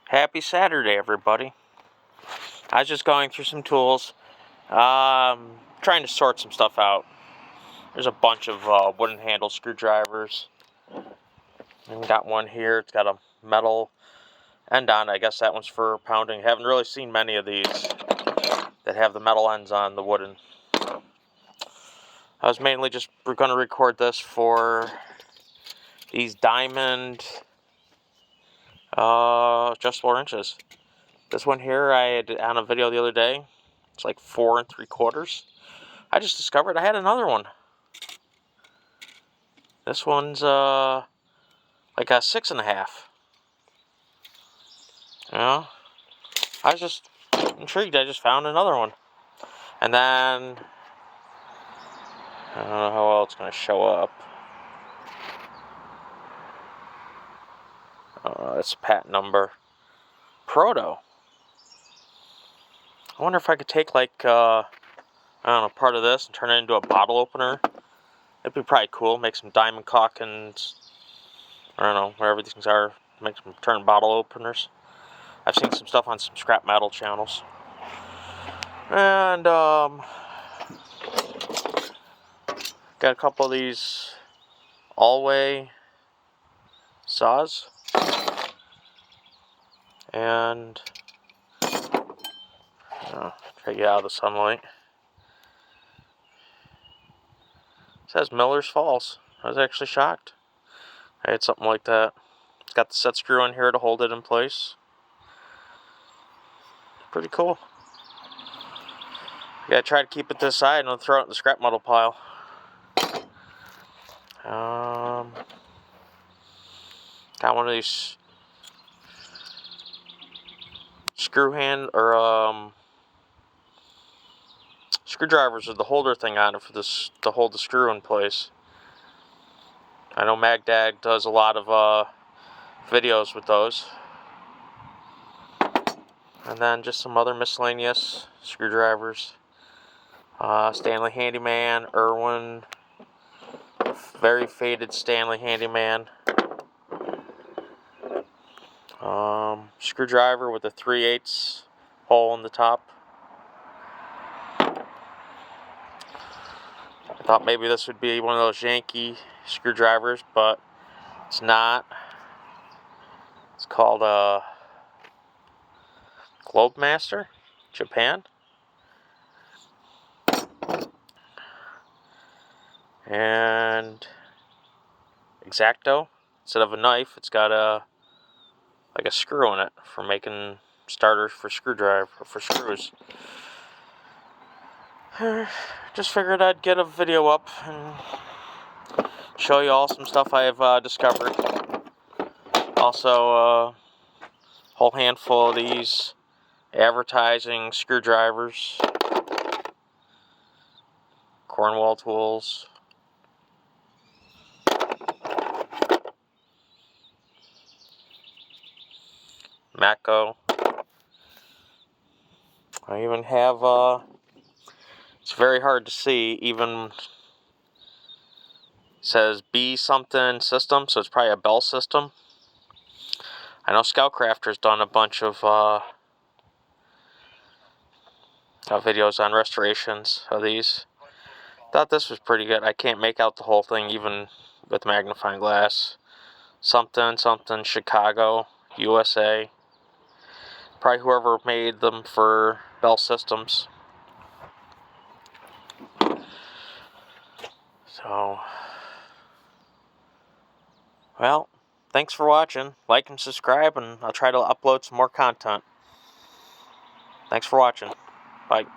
Happy Saturday, everybody. I was just going through some tools, trying to sort some stuff out. There's a bunch of wooden handle screwdrivers. And we got one here. It's got a metal end on it. I guess that one's for pounding. Haven't really seen many of these that have the metal ends on the wooden. I was mainly just going to record this for these diamond adjustable wrenches. This one here I had on a video the other day. It's like 4 3/4. I just discovered I had another one. This one's like a 6 1/2. Yeah, I was just intrigued. I just found another one, and then I don't know how well it's gonna show up. It's a patent number. Proto. I wonder if I could take like I don't know, part of this and turn it into a bottle opener. It'd be probably cool. Make some diamond caulk and I don't know, whatever these things are. Make some turn bottle openers. I've seen some stuff on some scrap metal channels. And got a couple of these all-way saws. And try to get out of the sunlight. It says Miller's Falls. I was actually shocked. I had something like that. It's got the set screw in here to hold it in place. Pretty cool. Yeah, try to keep it to the side and I'll throw it in the scrap metal pile. Got one of these screw hand or screwdrivers with the holder thing on it for this to hold the screw in place. I know Magdag does a lot of videos with those. And then just some other miscellaneous screwdrivers. Stanley Handyman, Irwin, very faded Stanley Handyman. Screwdriver with a 3/8 hole in the top. I thought maybe this would be one of those Yankee screwdrivers, but it's not. It's called a Globemaster, Japan. And X-Acto. Instead of a knife, it's got a screw in it for making starters for screws. Just figured I'd get a video up and show you all some stuff I've discovered. Also, a whole handful of these advertising screwdrivers, Cornwall tools. Mako. I even have, it's very hard to see, even says B something system, so it's probably a Bell system. I know Scoutcrafter's done a bunch of videos on restorations of these. Thought this was pretty good. I can't make out the whole thing even with magnifying glass. Something Chicago, USA. Probably whoever made them for Bell Systems. So, well, thanks for watching. Like and subscribe, and I'll try to upload some more content. Thanks for watching. Bye.